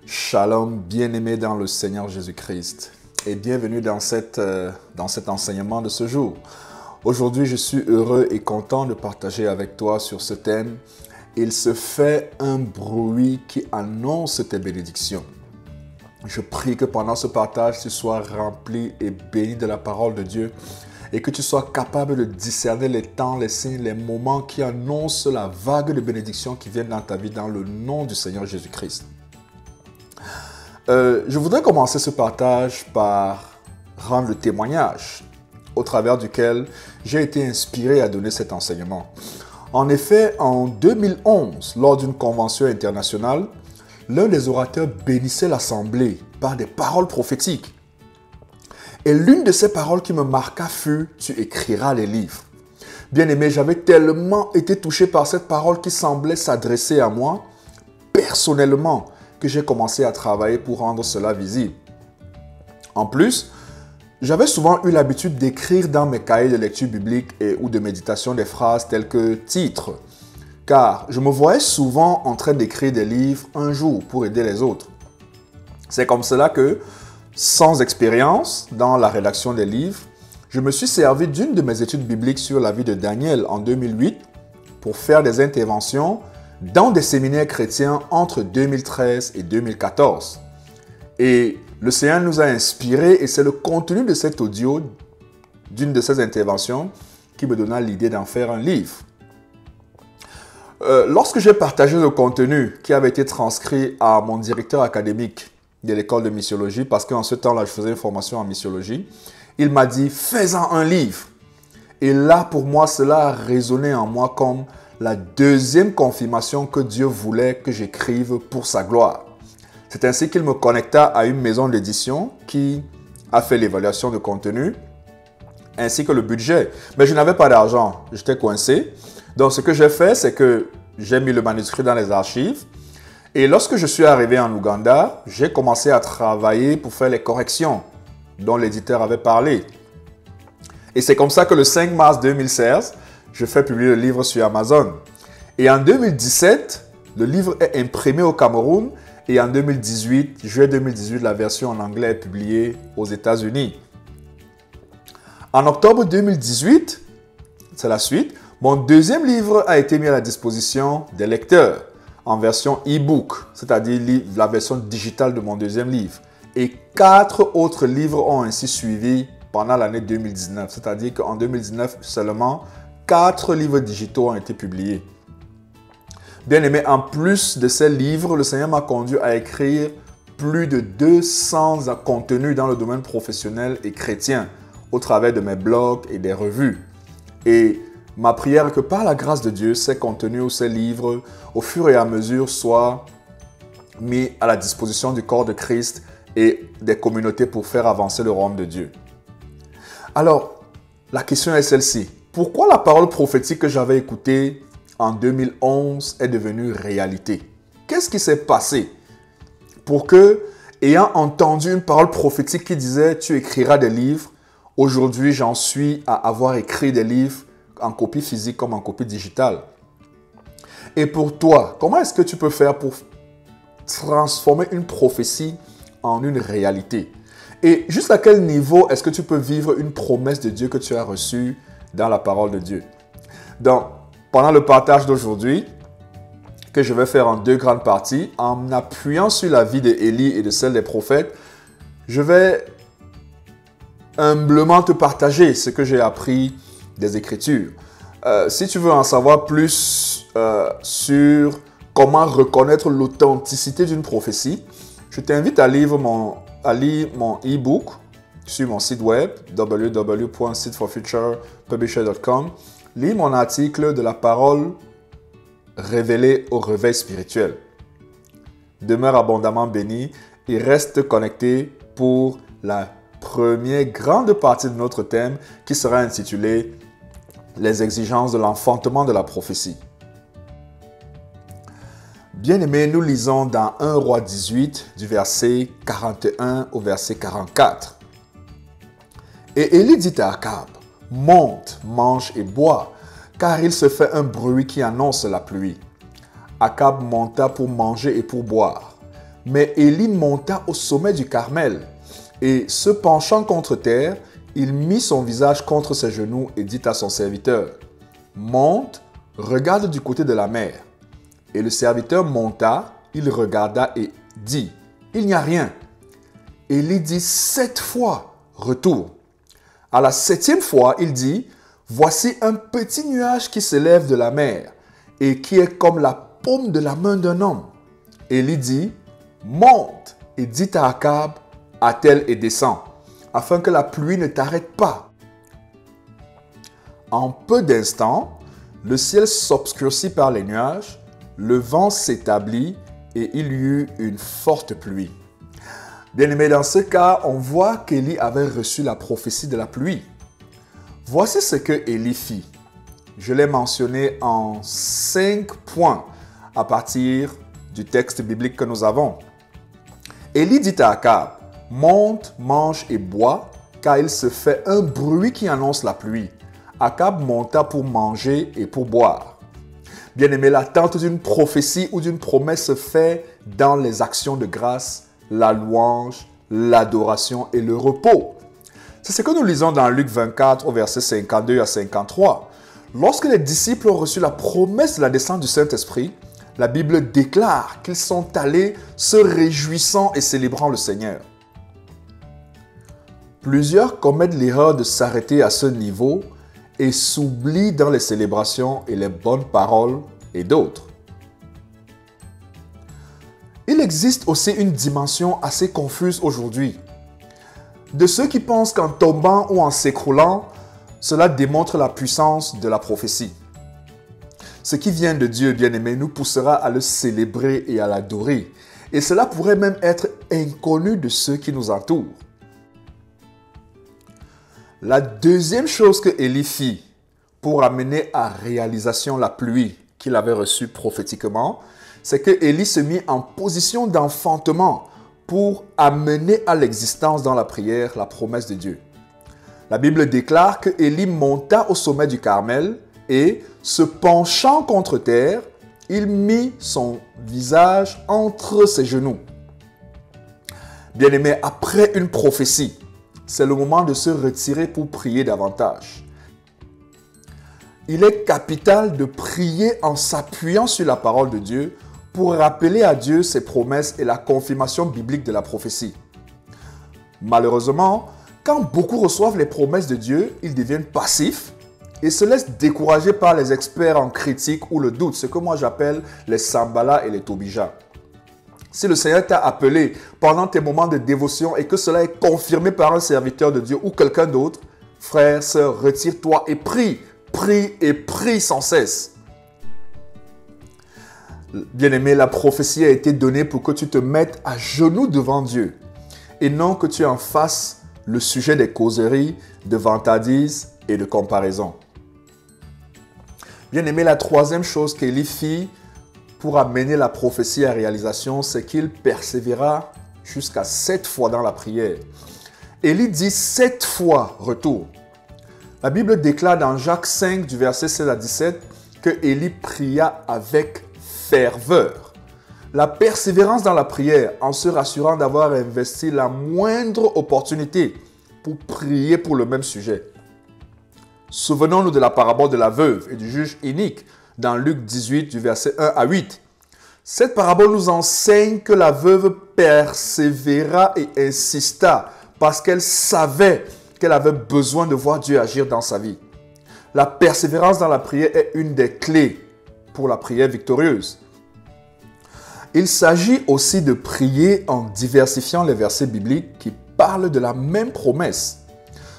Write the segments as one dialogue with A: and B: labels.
A: Shalom, bien-aimés dans le Seigneur Jésus-Christ et bienvenue dans cet enseignement de ce jour. Aujourd'hui, je suis heureux et content de partager avec toi sur ce thème. Il se fait un bruit qui annonce tes bénédictions. Je prie que pendant ce partage, tu sois rempli et béni de la parole de Dieu et que tu sois capable de discerner les temps, les signes, les moments qui annoncent la vague de bénédictions qui viennent dans ta vie dans le nom du Seigneur Jésus-Christ. Je voudrais commencer ce partage par rendre le témoignage au travers duquel j'ai été inspiré à donner cet enseignement. En effet, en 2011, lors d'une convention internationale, l'un des orateurs bénissait l'assemblée par des paroles prophétiques. Et l'une de ces paroles qui me marqua fut « Tu écriras les livres ». Bien-aimé, j'avais tellement été touché par cette parole qui semblait s'adresser à moi, personnellement, que j'ai commencé à travailler pour rendre cela visible. En plus, j'avais souvent eu l'habitude d'écrire dans mes cahiers de lecture biblique ou de méditation des phrases telles que titres, car je me voyais souvent en train d'écrire des livres un jour pour aider les autres. C'est comme cela que, sans expérience dans la rédaction des livres, je me suis servi d'une de mes études bibliques sur la vie de Daniel en 2008 pour faire des interventions dans des séminaires chrétiens entre 2013 et 2014. Et le Seigneur nous a inspirés et c'est le contenu de cet audio, d'une de ces interventions, qui me donna l'idée d'en faire un livre. Lorsque j'ai partagé le contenu qui avait été transcrit à mon directeur académique de l'école de missiologie, parce qu'en ce temps-là, je faisais une formation en missiologie, il m'a dit « Fais-en un livre ». Et là, pour moi, cela a résonné en moi comme la deuxième confirmation que Dieu voulait que j'écrive pour sa gloire. C'est ainsi qu'il me connecta à une maison d'édition qui a fait l'évaluation de contenu ainsi que le budget. Mais je n'avais pas d'argent, j'étais coincé. Donc ce que j'ai fait, c'est que j'ai mis le manuscrit dans les archives. Et lorsque je suis arrivé en Ouganda, j'ai commencé à travailler pour faire les corrections dont l'éditeur avait parlé. Et c'est comme ça que le 5 mars 2016, je fais publier le livre sur Amazon. Et en 2017, le livre est imprimé au Cameroun. Et en 2018, juillet 2018, la version en anglais est publiée aux États-Unis. En octobre 2018, c'est la suite, mon deuxième livre a été mis à la disposition des lecteurs en version e-book, c'est-à-dire la version digitale de mon deuxième livre. Et 4 autres livres ont ainsi suivi pendant l'année 2019, c'est-à-dire qu'en 2019 seulement, 4 livres digitaux ont été publiés. Bien aimé, en plus de ces livres, le Seigneur m'a conduit à écrire plus de 200 contenus dans le domaine professionnel et chrétien au travers de mes blogs et des revues. Et ma prière est que par la grâce de Dieu, ces contenus ou ces livres, au fur et à mesure, soient mis à la disposition du corps de Christ et des communautés pour faire avancer le royaume de Dieu. Alors, la question est celle-ci. Pourquoi la parole prophétique que j'avais écoutée en 2011 est devenue réalité? Qu'est-ce qui s'est passé pour que, ayant entendu une parole prophétique qui disait « Tu écriras des livres », aujourd'hui j'en suis à avoir écrit des livres en copie physique comme en copie digitale. Et pour toi, comment est-ce que tu peux faire pour transformer une prophétie en une réalité? Et jusqu'à quel niveau est-ce que tu peux vivre une promesse de Dieu que tu as reçue dans la parole de Dieu? Donc, pendant le partage d'aujourd'hui, que je vais faire en 2 grandes parties, en appuyant sur la vie d'Élie et de celle des prophètes, je vais humblement te partager ce que j'ai appris des Écritures. Si tu veux en savoir plus sur comment reconnaître l'authenticité d'une prophétie, je t'invite à lire mon e-book sur mon site web www.seedforfuturepublisher.com. Lis mon article de la parole révélée au réveil spirituel. Demeure abondamment béni et reste connecté pour la première grande partie de notre thème qui sera intitulée « Les exigences de l'enfantement de la prophétie ». Bien-aimés, nous lisons dans 1 Roi 18 du verset 41 au verset 44. Et Élie dit à Akab, « Monte, mange et bois, car il se fait un bruit qui annonce la pluie. » Akab monta pour manger et pour boire. Mais Élie monta au sommet du Carmel et, se penchant contre terre, il mit son visage contre ses genoux et dit à son serviteur, « Monte, regarde du côté de la mer. » Et le serviteur monta, il regarda et dit, « Il n'y a rien. » Élie dit 7 fois, « Retourne. » À la 7e fois, il dit, « Voici un petit nuage qui s'élève de la mer et qui est comme la paume de la main d'un homme. » Élie dit, « Monte et dis à Akab, attelle et descend, afin que la pluie ne t'arrête pas. » En peu d'instants, le ciel s'obscurcit par les nuages, le vent s'établit et il y eut une forte pluie. Bien-aimés, dans ce cas, on voit qu'Élie avait reçu la prophétie de la pluie. Voici ce que Élie fit. Je l'ai mentionné en 5 points à partir du texte biblique que nous avons. Élie dit à Akab, « Monte, mange et bois, car il se fait un bruit qui annonce la pluie. » Akab monta pour manger et pour boire. Bien-aimé, l'attente d'une prophétie ou d'une promesse se fait dans les actions de grâce, la louange, l'adoration et le repos. C'est ce que nous lisons dans Luc 24 au verset 52 à 53. Lorsque les disciples ont reçu la promesse de la descente du Saint-Esprit, la Bible déclare qu'ils sont allés se réjouissant et célébrant le Seigneur. Plusieurs commettent l'erreur de s'arrêter à ce niveau et s'oublient dans les célébrations et les bonnes paroles et d'autres. Il existe aussi une dimension assez confuse aujourd'hui. De ceux qui pensent qu'en tombant ou en s'écroulant, cela démontre la puissance de la prophétie. Ce qui vient de Dieu, bien-aimé, nous poussera à le célébrer et à l'adorer. Et cela pourrait même être inconnu de ceux qui nous entourent. La deuxième chose que Élie fit pour amener à réalisation la pluie qu'il avait reçue prophétiquement, c'est que Élie se mit en position d'enfantement pour amener à l'existence dans la prière la promesse de Dieu. La Bible déclare que Élie monta au sommet du Carmel et, se penchant contre terre, il mit son visage entre ses genoux. Bien-aimé, après une prophétie, c'est le moment de se retirer pour prier davantage. Il est capital de prier en s'appuyant sur la parole de Dieu pour rappeler à Dieu ses promesses et la confirmation biblique de la prophétie. Malheureusement, quand beaucoup reçoivent les promesses de Dieu, ils deviennent passifs et se laissent décourager par les experts en critique ou le doute, ce que moi j'appelle les Sambala et les Tobija. Si le Seigneur t'a appelé pendant tes moments de dévotion et que cela est confirmé par un serviteur de Dieu ou quelqu'un d'autre, frère, sœur, retire-toi et prie, prie et prie sans cesse. Bien-aimé, la prophétie a été donnée pour que tu te mettes à genoux devant Dieu et non que tu en fasses le sujet des causeries, de vantardises et de comparaisons. Bien-aimé, la troisième chose qu'Élie fit pour amener la prophétie à réalisation, c'est qu'il persévéra jusqu'à 7 fois dans la prière. Élie dit 7 fois retour. La Bible déclare dans Jacques 5 du verset 16 à 17 que Élie pria avec ferveur. La persévérance dans la prière en se rassurant d'avoir investi la moindre opportunité pour prier pour le même sujet. Souvenons-nous de la parabole de la veuve et du juge inique dans Luc 18 du verset 1 à 8. Cette parabole nous enseigne que la veuve persévéra et insista parce qu'elle savait qu'elle avait besoin de voir Dieu agir dans sa vie. La persévérance dans la prière est une des clés pour la prière victorieuse. Il s'agit aussi de prier en diversifiant les versets bibliques qui parlent de la même promesse.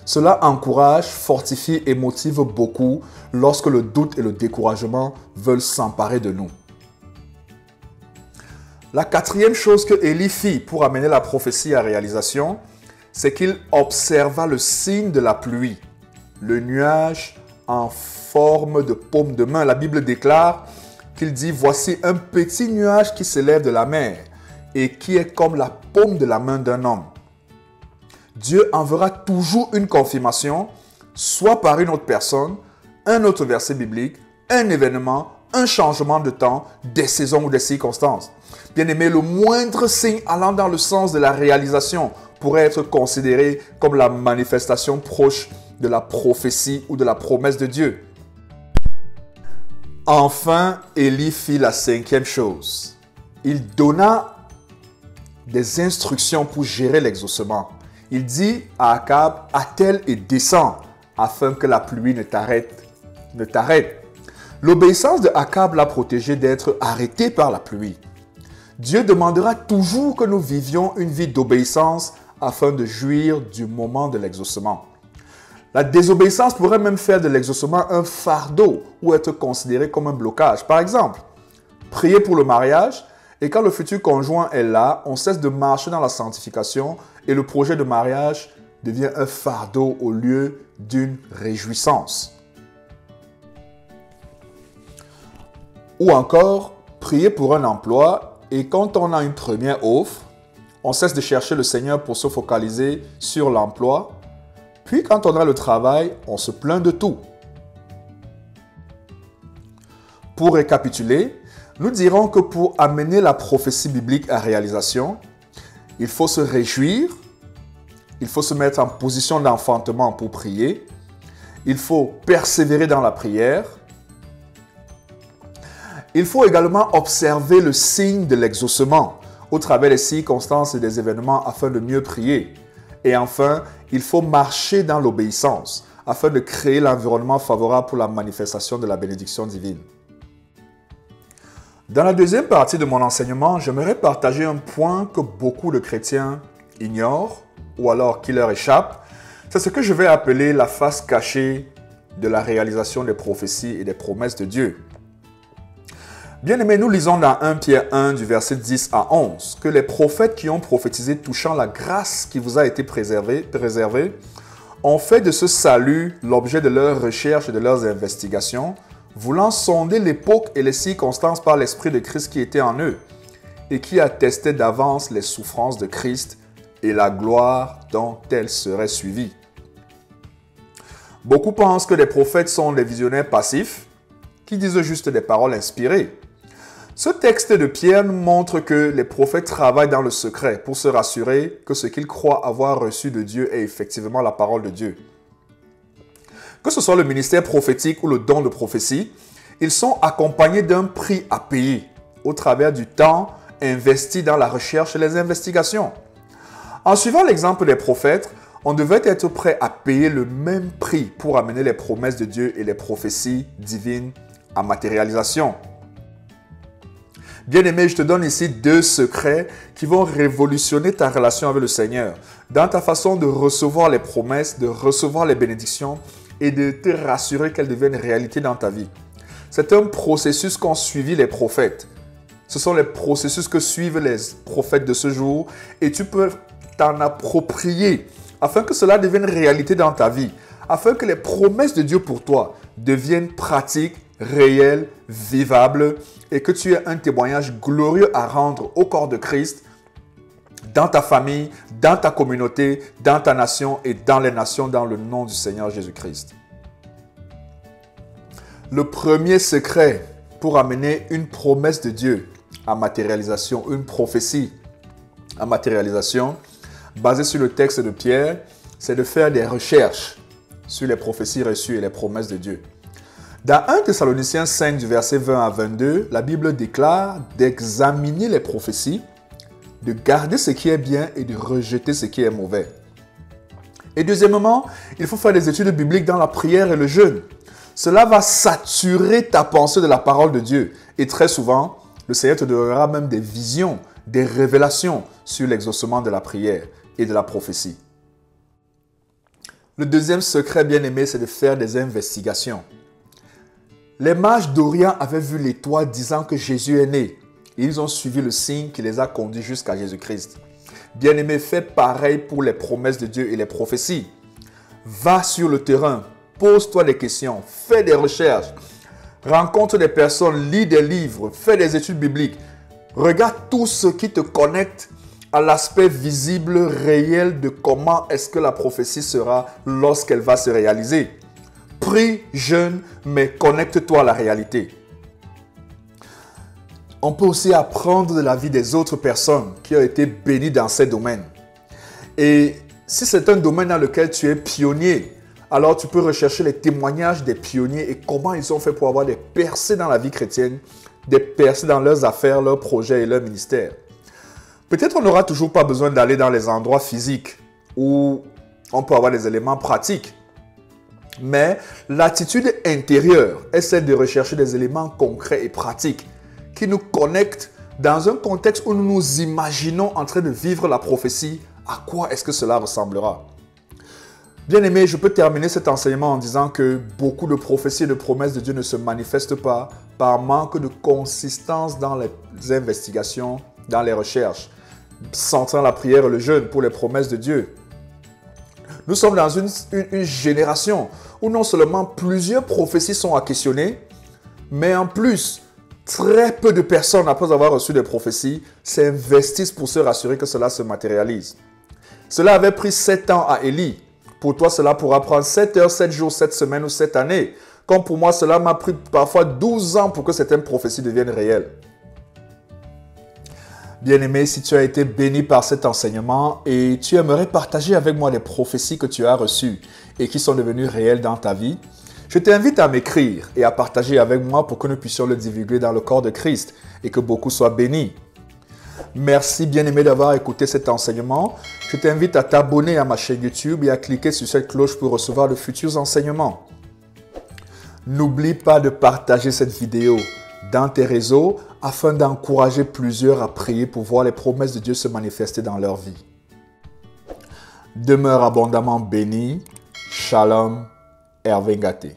A: Cela encourage, fortifie et motive beaucoup lorsque le doute et le découragement veulent s'emparer de nous. La quatrième chose que Élie fit pour amener la prophétie à réalisation, c'est qu'il observa le signe de la pluie, le nuage en forme de paume de main. La Bible déclare qu'il dit « Voici un petit nuage qui s'élève de la mer et qui est comme la paume de la main d'un homme. » Dieu enverra toujours une confirmation, soit par une autre personne, un autre verset biblique, un événement, un changement de temps, des saisons ou des circonstances. Bien aimé, le moindre signe allant dans le sens de la réalisation pourrait être considéré comme la manifestation proche de la prophétie ou de la promesse de Dieu. Enfin, Élie fit la cinquième chose. Il donna des instructions pour gérer l'exaucement. Il dit à Akab, attelle et descends, afin que la pluie ne t'arrête. L'obéissance de Akab l'a protégé d'être arrêté par la pluie. Dieu demandera toujours que nous vivions une vie d'obéissance afin de jouir du moment de l'exaucement. La désobéissance pourrait même faire de l'exaucement un fardeau ou être considéré comme un blocage. Par exemple, prier pour le mariage et quand le futur conjoint est là, on cesse de marcher dans la sanctification et le projet de mariage devient un fardeau au lieu d'une réjouissance. Ou encore, prier pour un emploi et quand on a une première offre, on cesse de chercher le Seigneur pour se focaliser sur l'emploi. Puis quand on a le travail, on se plaint de tout. Pour récapituler, nous dirons que pour amener la prophétie biblique à réalisation, il faut se réjouir, il faut se mettre en position d'enfantement pour prier, il faut persévérer dans la prière, il faut également observer le signe de l'exaucement au travers des circonstances et des événements afin de mieux prier. Et enfin, il faut marcher dans l'obéissance afin de créer l'environnement favorable pour la manifestation de la bénédiction divine. Dans la deuxième partie de mon enseignement, j'aimerais partager un point que beaucoup de chrétiens ignorent ou alors qui leur échappe. C'est ce que je vais appeler la face cachée de la réalisation des prophéties et des promesses de Dieu. Bien aimés, nous lisons dans 1 Pierre 1 du verset 10 à 11 que les prophètes qui ont prophétisé touchant la grâce qui vous a été préservée ont fait de ce salut l'objet de leurs recherches et de leurs investigations, voulant sonder l'époque et les circonstances par l'Esprit de Christ qui était en eux et qui attestait d'avance les souffrances de Christ et la gloire dont elles seraient suivies. Beaucoup pensent que les prophètes sont des visionnaires passifs qui disent juste des paroles inspirées. Ce texte de Pierre nous montre que les prophètes travaillent dans le secret pour se rassurer que ce qu'ils croient avoir reçu de Dieu est effectivement la parole de Dieu. Que ce soit le ministère prophétique ou le don de prophétie, ils sont accompagnés d'un prix à payer au travers du temps investi dans la recherche et les investigations. En suivant l'exemple des prophètes, on devait être prêt à payer le même prix pour amener les promesses de Dieu et les prophéties divines à matérialisation. Bien-aimé, je te donne ici 2 secrets qui vont révolutionner ta relation avec le Seigneur, dans ta façon de recevoir les promesses, de recevoir les bénédictions et de te rassurer qu'elles deviennent réalité dans ta vie. C'est un processus qu'ont suivi les prophètes. Ce sont les processus que suivent les prophètes de ce jour et tu peux t'en approprier afin que cela devienne réalité dans ta vie, afin que les promesses de Dieu pour toi deviennent pratiques, réelles, vivables et que tu aies un témoignage glorieux à rendre au corps de Christ dans ta famille, dans ta communauté, dans ta nation et dans les nations dans le nom du Seigneur Jésus-Christ. Le premier secret pour amener une promesse de Dieu à matérialisation, une prophétie à matérialisation, basée sur le texte de Pierre, c'est de faire des recherches sur les prophéties reçues et les promesses de Dieu. Dans 1 Thessaloniciens 5 du verset 20 à 22, la Bible déclare d'examiner les prophéties, de garder ce qui est bien et de rejeter ce qui est mauvais. Et deuxièmement, il faut faire des études bibliques dans la prière et le jeûne. Cela va saturer ta pensée de la parole de Dieu. Et très souvent, le Seigneur te donnera même des visions, des révélations sur l'exaucement de la prière et de la prophétie. Le deuxième secret, bien aimé, c'est de faire des investigations. Les mages d'Orient avaient vu l'étoile disant que Jésus est né. Et ils ont suivi le signe qui les a conduits jusqu'à Jésus-Christ. Bien-aimé, fais pareil pour les promesses de Dieu et les prophéties. Va sur le terrain, pose-toi des questions, fais des recherches, rencontre des personnes, lis des livres, fais des études bibliques. Regarde tout ce qui te connecte à l'aspect visible, réel de comment est-ce que la prophétie sera lorsqu'elle va se réaliser. Prie, jeûne, mais connecte-toi à la réalité. on peut aussi apprendre de la vie des autres personnes qui ont été bénies dans ces domaines. Et si c'est un domaine dans lequel tu es pionnier, alors tu peux rechercher les témoignages des pionniers et comment ils ont fait pour avoir des percées dans la vie chrétienne, des percées dans leurs affaires, leurs projets et leurs ministères. Peut-être on n'aura toujours pas besoin d'aller dans les endroits physiques où on peut avoir des éléments pratiques. Mais l'attitude intérieure est celle de rechercher des éléments concrets et pratiques qui nous connectent dans un contexte où nous nous imaginons en train de vivre la prophétie. À quoi est-ce que cela ressemblera? Bien aimé, je peux terminer cet enseignement en disant que beaucoup de prophéties et de promesses de Dieu ne se manifestent pas par manque de consistance dans les investigations, dans les recherches, centrant la prière et le jeûne pour les promesses de Dieu. Nous sommes dans une génération où non seulement plusieurs prophéties sont à questionner, mais en plus, très peu de personnes, après avoir reçu des prophéties, s'investissent pour se rassurer que cela se matérialise. Cela avait pris 7 ans à Élie. Pour toi, cela pourra prendre 7 heures, 7 jours, 7 semaines ou 7 années. Comme pour moi, cela m'a pris parfois 12 ans pour que certaines prophéties deviennent réelles. Bien-aimé, si tu as été béni par cet enseignement et tu aimerais partager avec moi les prophéties que tu as reçues et qui sont devenues réelles dans ta vie, je t'invite à m'écrire et à partager avec moi pour que nous puissions le divulguer dans le corps de Christ et que beaucoup soient bénis. Merci bien-aimé d'avoir écouté cet enseignement. Je t'invite à t'abonner à ma chaîne YouTube et à cliquer sur cette cloche pour recevoir de futurs enseignements. N'oublie pas de partager cette vidéo dans tes réseaux afin d'encourager plusieurs à prier pour voir les promesses de Dieu se manifester dans leur vie. Demeure abondamment béni. Shalom, Hervé Ngaté.